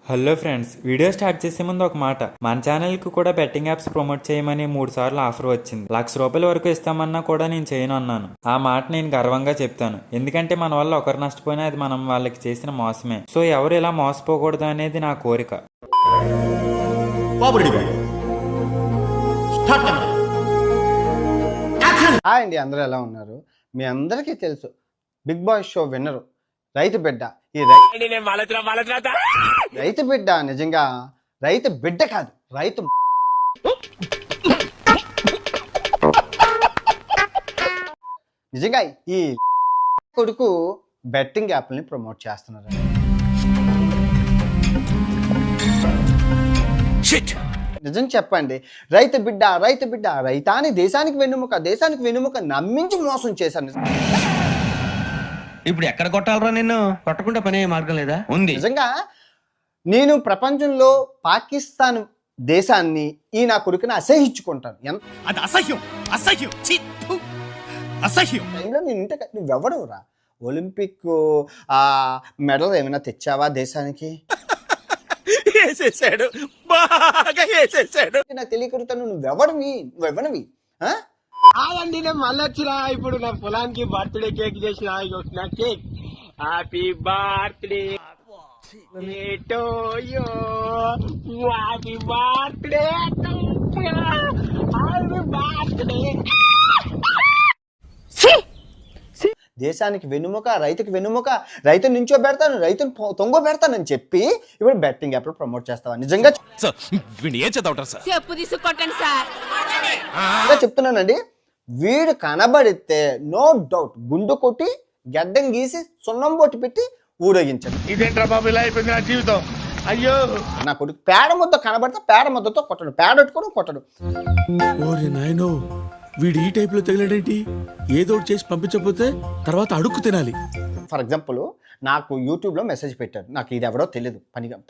Hello friends, video start చేసే ముందు ఒక మాట. మన ఛానల్కి కూడా బెట్టింగ్ యాప్స్ ప్రమోట్ చేయమని 3 సార్లు ఆఫర్ వచ్చింది. ₹1,00,000 వరకు ఇస్తామన్నా కూడా నేను చేయను అన్నాను. ఆ మాట నేను గర్వంగా చెప్తాను. ఎందుకంటే మన వల్ల ఒకరు నష్టపోయినా అది మనం వాళ్ళకి చేసిన మోసమే. సో ఎవరు ఇలా మోసపోకూడదు అనేది నా కోరిక. హాయ్ అండి, అందరూ ఎలా ఉన్నారు? మీ అందరికీ తెలుసు బిగ్ బాస్ షో విన్నరు రైతు బిడ్డ. ఈ రైతు బిడ్డ నిజంగా రైతు బిడ్డ కాదు, రైతు నిజంగా ఈ కొడుకు బెట్టింగ్ యాప్ని ప్రమోట్ చేస్తున్నారు. నిజం చెప్పండి, రైతు బిడ్డ రైతు బిడ్డ రైతాని దేశానికి వెన్నుముక నమ్మించి మోసం చేశారు. ఇప్పుడు ఎక్కడ కొట్టాలరా? నిన్ను కొట్టకుండా పనే మార్గం లేదా? ఉంది. నిజంగా నేను ప్రపంచంలో పాకిస్తాన్ దేశాన్ని ఈ నా కొడుకుని అసహించుకుంటాను. అది అసహ్యం అసహ్యం అసహ్యం. టైంలో నేను ఇంటే నువ్వెవడవురా? ఒలింపిక్ మెడల్ ఏమైనా తెచ్చావా దేశానికి? వేసేసాడు, బాగా వేసేసాడు. నాకు తెలియకరుతాను, నువ్వెవడివి? అండి నేను మళ్ళీ వచ్చినా. ఇప్పుడు నా పొలానికి బర్త్డే కేక్ చేసిన cake. Happy birthday happy birthday happy birthday. దేశానికి వెన్నుముక, రైతుకి వెన్నుముక, రైతుని నుంచో పెడతాను, రైతుని తొంగో పెడతానని చెప్పి ఇప్పుడు బెట్టింగ్ యాప్ ప్రమోట్ చేస్తావా? నిజంగా చెప్తున్నానండి, వీడు కనబడితే నో డౌట్ గుండు కొట్టి గడ్డం గీసి సున్నం బొట్టి పెట్టి ఊరేగించాడు. ఇదేంట్రా బాబు ఇలా అయిపోయింది నా జీవితం. అయ్యో, నా కొడుకు పేడ ముద్ద కనబడితే పేడ ముద్దతో కొట్టడు, పేడెట్టుకోవడం కొట్టడు. ఓరే నాయనో, వీడు ఈ టైప్ లో తగిలాడేంటి? ఏదో చేసి పంపించకపోతే తర్వాత అడుక్కు తినాలి. ఫర్ ఎగ్జాంపుల్, నాకు యూట్యూబ్లో మెసేజ్ పెట్టాడు, నాకు ఇది ఎవరో తెలియదు,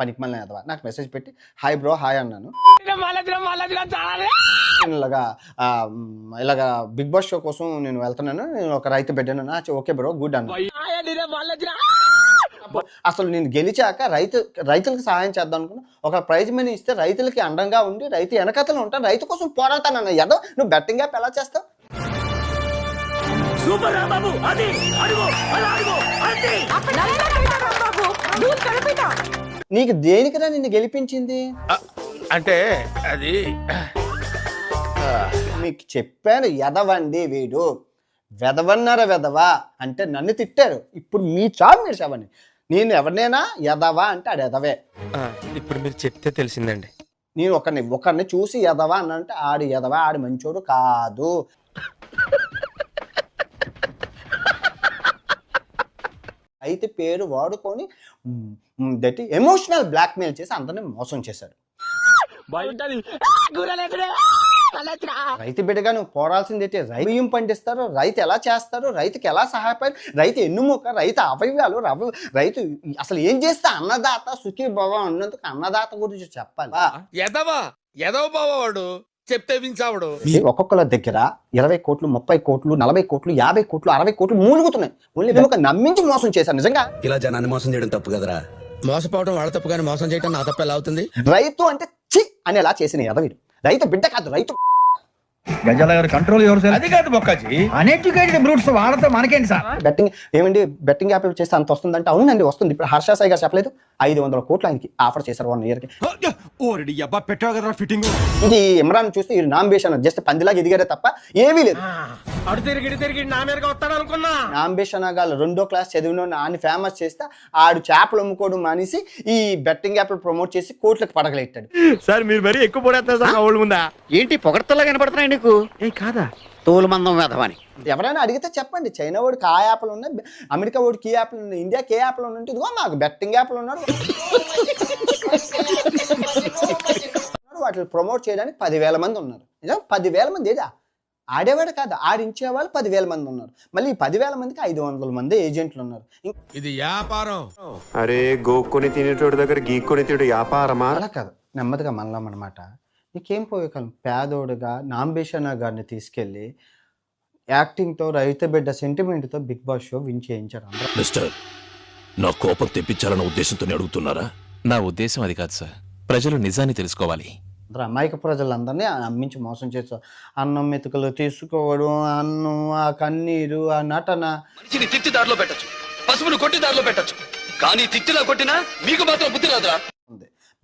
పనికి మళ్ళీ అదవా నాకు మెసేజ్ పెట్టి హాయ్ బ్రో హాయ్ అన్నాను. ఇలాగా బిగ్ బాస్ షో కోసం నేను వెళ్తున్నాను, నేను ఒక రైతు బిడ్డను. ఓకే బ్రో గుడ్ అన్న. అసలు నేను గెలిచాక రైతులకు సహాయం చేద్దాం అనుకున్నా. ఒక ప్రైజ్ మనీ ఇస్తే రైతులకి అండంగా ఉండి రైతు వెనకతలు ఉంటాను, రైతు కోసం పోరాడతానన్న. ఏదో నువ్వు బెట్టింగ్ యాప్ ఎలా చేస్తావు? నీకు దేనికిరా నిన్ను గెలిపించింది? అంటే అది మీకు చెప్పాను, ఎదవండి వీడు, వెదవన్నారా వెదవా అంటే నన్ను తిట్టారు. ఇప్పుడు మీ చావు మీరు చావండి. నేను ఎవరినైనా ఎదవా అంటే ఆడు ఎదవే. ఇప్పుడు మీరు చెప్తే తెలిసిందండి. నేను ఒకరిని చూసి ఎదవా అన్నంటే ఆడు ఎదవా, ఆడు మంచోడు కాదు. అయితే పేరు వాడుకొని దట్ ఎమోషనల్ బ్లాక్మెయిల్ చేసి అందరిని మోసం చేశాడు. రైతు బిడ్డగా నువ్వు పోరాల్సింది బియ్యం పండిస్తారు, రైతు ఎలా చేస్తారు, రైతుకి ఎలా సహాయపడి, రైతు ఎన్నుముక, రైతు అవయవాలు, రైతు అసలు ఏం చేస్తే అన్నదాత సుఖీ భవ అన్నందుకు అన్నదాత గురించి చెప్పాలి. ఎదవ బావాడు చెప్తే వించావుడు. ఒక్కొక్కల దగ్గర 20 కోట్లు, 30 కోట్లు, 40 కోట్లు, 50 కోట్లు, 60 కోట్లు మూలుగుతున్నాయి. ఓన్లీ నమ్మించి మోసం చేశారు. నిజంగా ఇలా జనాన్ని మోసం చేయడం తప్పు కదరా. మోసపోవడం వాళ్ళ తప్పు, కానీ మోసం చేయడం నా తప్పు ఎలా అవుతుంది? రైతు అంటే చి అనేలా చేసిన ఎదవీడు. రైతు బిడ్డ కాదు, రైతు. గజాల గారి కంట్రోల్ ఎవరు? అది కాదు బొక్కాజీ, అన్ఎడ్యుకేటెడ్ బ్రూట్స్ వాళ్ళతో మనకేంటి సార్? బెట్టింగ్ యాప్ చేస్తే అంత వస్తుందంటే అవునండి వస్తుంది. ఇప్పుడు హర్ష సాయి గారు చెప్పలేదు, 500 కోట్లు ఆయనకి ఆఫర్ చేశారు 1 year కి. ఇది ఇమ్రాన్ చూస్తే ఈ నాంబేషన్ జస్ట్ పందిలాగా ఎదిగారే తప్ప ఏమీ లేదు. నాంబేషన్ గారు 2వ క్లాస్ చదివిన ఆయన ఫేమస్ చేస్తే ఆడు చేపలు అమ్ముకోవడం మానేసి ఈ బెట్టింగ్ యాప్ ప్రమోట్ చేసి కోట్లకు పడగలెట్టాడు. సార్ మీరు మరీ ఎక్కువ పడేస్తారు సార్. ఒళ్ళు ముందా ఏంటి పొగడతలా కనపడుతున్నాయి నీకు? ఏ కాదా తోలు మందం వేధమని ఎవరైనా అడిగితే చెప్పండి. చైనా వాడికి ఆ యాప్లు ఉన్నాయి, అమెరికా వాడికి ఈ యాప్లు ఉన్నాయి, ఇండియాకి ఏ యాప్లు ఉన్నట్టు ఇదిగో మాకు బెట్టింగ్ యాప్లు ఉన్నారు. వాటిని ప్రమోట్ చేయడానికి 10,000 మంది ఉన్నారు. నిజం 10,000 మంది ఏదా ఆడేవాడు కాదు, ఆడించే వాళ్ళు 10,000 మంది ఉన్నారు. మళ్ళీ ఈ 10,000 మందికి 500 మంది ఏజెంట్లు ఉన్నారు. ఇది వ్యాపారం. అరే గోక్కొని తినేటోడి దగ్గర గీక్కొని తినే వ్యాపారమా? అలా కాదు, నెమ్మదిగా మనలాం అనమాట. నీకేం పోయేకాలం పేదోడుగా నాంబేషన్ గారిని తీసుకెళ్ళి యాక్టింగ్తో రైతు బిడ్డ సెంటిమెంట్తో బిగ్ బాస్ షో విన్ చేయించారు. మిస్టర్, నా కోపం తెప్పించాలన్న ఉద్దేశంతో అడుగుతున్నారా? నా ఉద్దేశం అది కాదు సార్. ప్రజలు నిజాన్ని తెలుసుకోవాలి. అమాయక ప్రజలందరినీ నమ్మించి మోసం చేస్తావు. అన్నం మెతుకులు తీసుకోవడం, అన్నం, ఆ కన్నీరు, ఆ నటన. మనిషిని తిట్టి దారిలో పెట్టచ్చు, పశువును కొట్టి దారిలో పెట్టచ్చు, కానీ తిట్టిలా కొట్టినా మీకు మాత్రం బుద్ధి రాదురా.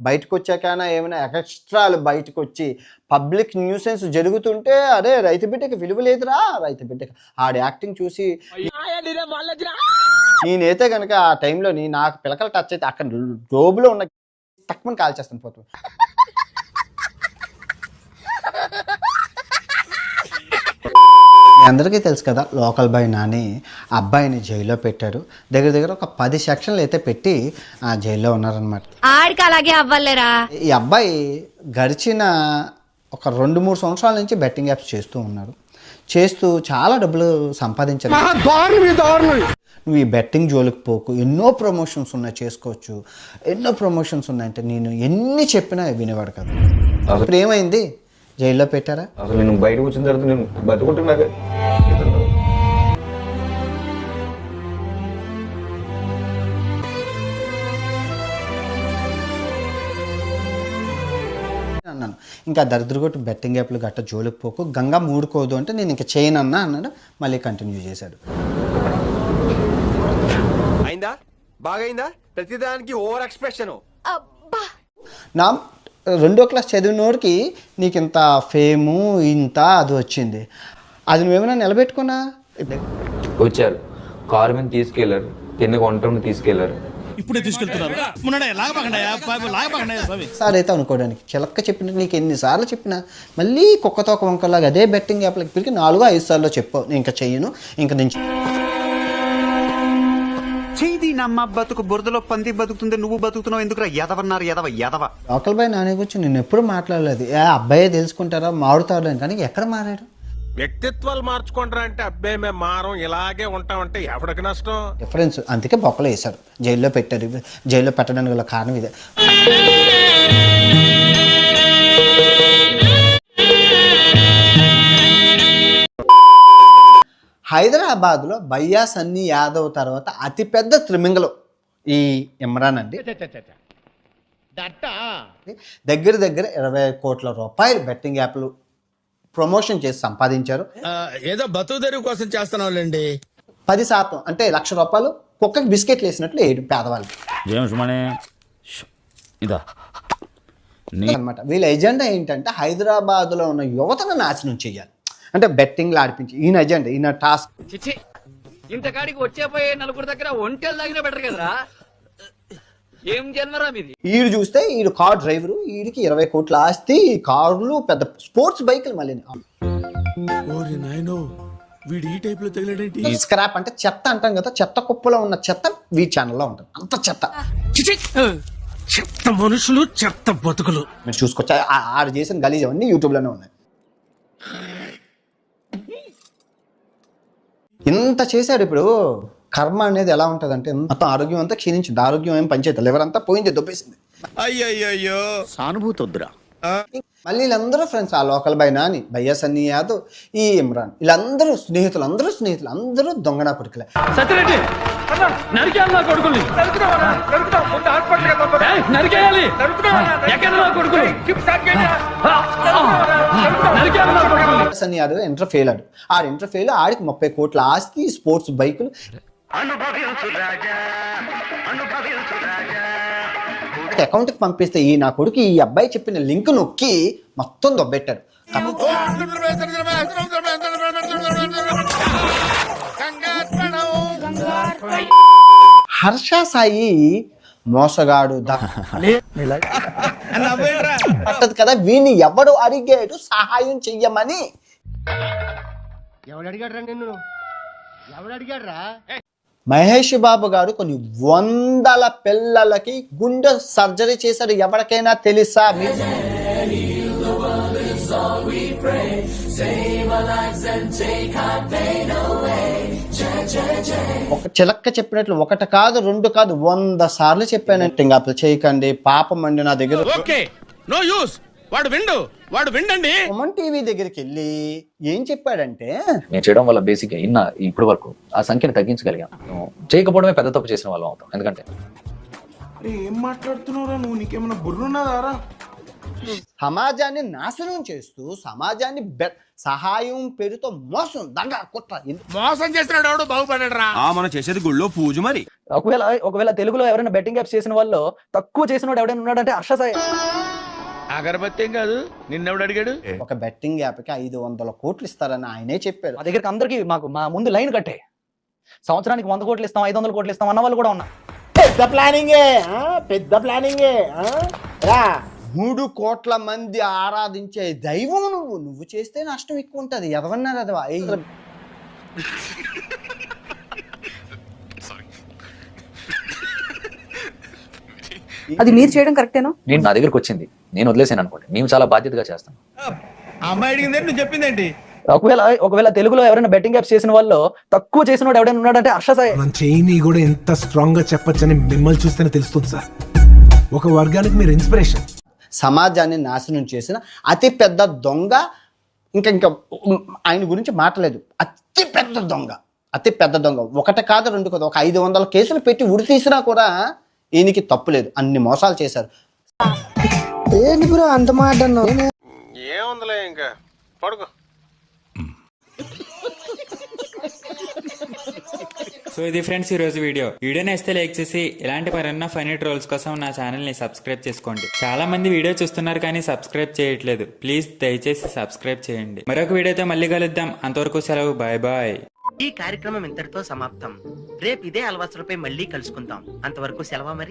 బయటకు వచ్చాకైనా ఏమైనా ఎక్స్ట్రాలు బయటకు వచ్చి పబ్లిక్ న్యూసెన్స్ జరుగుతుంటే అరే రైతు బిడ్డకి విలువ లేదురా, రైతు బిడ్డకి ఆడి యాక్టింగ్ చూసి నేనైతే కనుక ఆ టైంలోని నాకు పిలకలు టచ్ అయితే అక్కడ జోబులో ఉన్న తక్కువ కాల్ చేస్తాను పోతు. అందరికీ తెలుసు కదా, లోకల్ బాయ్ నాని అబ్బాయిని జైల్లో పెట్టారు. దగ్గర ఒక 10 సెక్షన్లు అయితే పెట్టి ఆ జైల్లో ఉన్నారనమాట. ఆడికి అలాగే అవ్వలేరా. ఈ అబ్బాయి గడిచిన ఒక 2-3 సంవత్సరాల నుంచి బెట్టింగ్ యాప్స్ చేస్తూ ఉన్నారు. చేస్తూ చాలా డబ్బులు సంపాదించారు. నువ్వు ఈ బెట్టింగ్ జోలికి పోకు, ఎన్నో ప్రమోషన్స్ ఉన్నాయి, చేసుకోవచ్చు. ఎన్నో ప్రమోషన్స్ ఉన్నాయంటే నేను ఎన్ని చెప్పినా వినేవాడు కదా. అప్పుడు ఏమైంది, జైల్లో పెట్టారా? అసలు నేను బయటకు వచ్చిన తర్వాత నేను బతుకుంటున్నా. అన్నాను ఇంకా దరిద్రగొట్టు బెట్టింగ్ యాప్లు గట్ట జోలికి పోకు, గంగా మూడుకోదు అంటే నేను ఇంకా చేయను అన్నాడు. మళ్ళీ కంటిన్యూ చేశాడు. అయిందా, బాగైందా? ప్రతిదానికి ఓవర్ ఎక్స్ప్రెషన్. నా 2వ క్లాస్ చదివినోడికి నీకు ఇంత ఫేము ఇంత అది వచ్చింది, అది నువ్వేమైనా నిలబెట్టుకున్నా? వచ్చారు, కారు మీద తీసుకెళ్లారు, తిన్న వంటను తీసుకెళ్లారు. ఇప్పుడే తీసుకెళ్తున్నారు. సార్ అయితే అనుకోవడానికి చిలక్క చెప్పినట్టు నీకు ఎన్నిసార్లు చెప్పినా మళ్ళీ కుక్కతోక వంకలాగా అదే బెట్టింగ్ యాప్లకి ఇప్పటికి 4-5 సార్లు చెప్పావు నేను ఇంకా చెయ్యను, ఇంకా నేను చేది నమ్మ బతుకు బురదలో పంది బతుకుతుంది, నువ్వు బతుకుతున్నావు ఎందుకురా ఎదవన్నారు ఎదవ. లోకల్ బాయ్ నాని గురించి నేను ఎప్పుడు మాట్లాడలేదు. అబ్బాయే తెలుసుకుంటారా మారుతారు కానీ ఎక్కడ మారాడు? వ్యక్తిత్వాలు మార్చుకుంటారా అంటే అబ్బాయి మేము మారం ఇలాగే ఉంటామంటే ఎవరికి నష్టం? డిఫరెన్స్. అందుకే బొక్కలు వేశారు, జైల్లో పెట్టారు. జైల్లో పెట్టడానికి గల కారణం ఇదే. హైదరాబాద్లో భయ్యా సన్నీ యాదవ్ తర్వాత అతిపెద్ద త్రిమింగలం ఈ ఇమ్రాన్ అండి. దగ్గర 20 కోట్ల రూపాయలు బెట్టింగ్ యాప్లు ప్రమోషన్ చేసి సంపాదించారు. ఏదో బతుకు తెరువు కోసం చేస్తున్నావులేండి. 10% అంటే ₹1,00,000 కుక్కకి బిస్కెట్లు వేసినట్లు ఏడు పేదవాళ్ళకి అనమాట. వీళ్ళ ఎజెండా ఏంటంటే హైదరాబాద్లో ఉన్న యువతను నాశనం చేయాలి, అంటే బెట్టింగ్లు ఆడిపించి. ఈయన ఎజెండా, ఈయన టాస్క్. ఇంతకాడికి వచ్చేపోయే నలుగురు దగ్గర ఒంటెలు తాగిన బెటర్ కదరా, ఏం జన్మరా మీది. ఈడు చూస్తే ఈడు కార్ డ్రైవరు, ఈడికి 20 కోట్ల ఆస్తి, కార్లు, పెద్ద స్పోర్ట్స్ బైకులు. మళ్ళీ వీడు ఈ టైప్ లో తగిలేడేంటి? స్క్రాప్ అంటే చెత్త అంటాం కదా, చెత్త కుప్పలో ఉన్న చెత్త వీ ఛానల్లో ఉంటుంది. అంత చెత్త, చెత్త మనుషులు, చెత్త బతుకులు. మీరు చూసుకోవచ్చు, ఆడు చేసిన గలీజ్ అవన్నీ యూట్యూబ్లోనే ఉన్నాయి. ఇంత చేశాడు. ఇప్పుడు కర్మ అనేది ఎలా ఉంటుంది అంటే మొత్తం ఆరోగ్యం అంతా క్షీణించింది. ఆరోగ్యం ఏం పనిచేయదు, లివర్ అంతా పోయింది, దొబ్బేసింది. అయ్యయ్యో సానుభూతి వద్దురా. మళ్ళీ వీళ్ళందరూ ఫ్రెండ్స్, ఆ లోకల్ బాయ్ నాని, భయ్యా సన్నీ యాదవ్, ఈ ఇమ్రాన్, వీళ్ళందరూ స్నేహితులు, అందరూ దొంగనా కొడుకులే. సత్యరెడ్డి నరికేయాలి నా కొడుకుల్ని, నరికేయాలి ఎక్కడ నా కొడుకులు, సన్నీ యాదవ్ ఇంటర్ ఫెయిల్ ఆడు. ఇంటర్ ఫెయిల్ ఆడికి 30 కోట్ల ఆస్తి, స్పోర్ట్స్ బైకులు. అకౌంట్కి పంపిస్తే ఈ నా కొడుకు ఈ అబ్బాయి చెప్పిన లింక్ నొక్కి మొత్తం దొబ్బెట్టాడు. హర్ష సాయి మోసగాడు పట్టదు కదా, వీని ఎవడు అడిగాడు సహాయం చెయ్యమని? ఎవడు అడిగాడు రా నిన్ను? ఎవడు అడిగాడు రా? మహేష్ బాబు గారు కొన్ని 100 పిల్లలకి గుండె సర్జరీ చేశారు. ఎవరికైనా తెలుసా? ఒక చిలక్క చెప్పినట్లు 1 కాదు 2 కాదు 100 సార్లు చెప్పానంటే ఇంకా అప్పుడు చేయకండి, పాపం అండి. నా దగ్గర నో యూస్, వాడు విండండి. సుమన్ టీవీ దగ్గరికి వెళ్ళి ఏం చెప్పాడంటే, మేము చేయడం వల్ల బేసిక్గా ఇప్పుడు వరకు ఆ సంఖ్యను తగ్గించగలిగాం. చేయకపోవడమే పెద్ద తప్పు చేసిన వాళ్ళం అవుతాం. ఎందుకంటే అరే ఏం మాట్లాడుతున్నావురా నువ్వు? నీకేమన్నా బుర్రున్నదారా? సమాజాన్ని నాశనం చేస్తూ సమాజాన్ని సహాయం పేరుతో మోసం దండ కుట్ర మోసం చేస్తున్నాడు ఎవడు బాగుపడ్డాడు రా. మనం చేసేది గుళ్ళో పూజ మరి. ఒకవేళ తెలుగులో ఎవరైనా బెట్టింగ్ యాప్స్ చేసిన వాళ్ళు తక్కువ చేసిన వాడు ఎవరైనా ఉన్నాడంటే హర్ష సాయి. అగరబత్తి ఏం కాదు, నిన్నెవడు అడిగాడు? ఒక బెట్టింగ్ యాప్కి 500 కోట్లు ఇస్తారని ఆయనే చెప్పారు. మా దగ్గరికి అందరికి మా ముందు లైన్ కట్టే సంవత్సరానికి 100 కోట్లు ఇస్తాం, 500 కోట్లు ఇస్తాం అన్న వాళ్ళు కూడా ఉన్నారు. పెద్ద ప్లానింగే పెద్ద ప్లానింగే రా. 3 కోట్ల మంది ఆరాధించే దైవం నువ్వు చేస్తే నష్టం ఎక్కువ ఉంటది. ఎవరన్నారు అది? అది మీరు చేయడం కరెక్టేనా? నేను నా దగ్గరకు వచ్చింది, నేను వదిలేసాను అనుకోండి, మేము చాలా బాధ్యతగా చేస్తాం. అమ్మాయి అడిగింది నువ్వు చెప్పిందేంటి? ఒకవేళ తెలుగులో ఎవరైనా బెట్టింగ్ యాప్స్ చేసిన వాళ్ళు తక్కువ చేసిన వాడు ఎవరైనా ఉన్నాడంటే హర్ష సాయి. మన చేయిని కూడా ఎంత స్ట్రాంగ్ గా చెప్పొచ్చని మిమ్మల్ని చూస్తేనే తెలుస్తుంది సార్. ఒక వర్గానికి మీరు ఇన్స్పిరేషన్. సమాజాన్ని నాశనం చేసిన అతి పెద్ద దొంగ. ఇంకా ఆయన గురించి మాటలేదు. అతి పెద్ద దొంగ. ఒకటి కాదు, 2 కాదు, ఒక 500 కేసులు పెట్టి ఉరి తీసినా కూడా ఈయనకి తప్పు లేదు. అన్ని మోసాలు చేశారు. ఏంటి బ్రో అంత మాట అన్నావు? ఏముందిలే ఇంకా పడుకో. సో ఇది ఫ్రెండ్స్ ఈరోజు వీడియో నచ్చితే లైక్ చేసి ఇలాంటి మరెన్నో ఫనీ ట్రోల్స్ కోసం నా ఛానల్ ని సబ్స్క్రైబ్ చేసుకోండి. చాలా మంది వీడియో చూస్తున్నారు కానీ సబ్స్క్రైబ్ చేయట్లేదు. ప్లీజ్ దయచేసి సబ్స్క్రైబ్ చేయండి. మరొక వీడియోతో మళ్ళీ కలుద్దాం. అంతవరకు సెలవు. Bye bye. ఈ కార్యక్రమం ఇంతటితో సమాప్తం. రేపు ఇదే అలవాసులపై మళ్ళీ కలుసుకుందాం. అంతవరకు సెలవు మరి.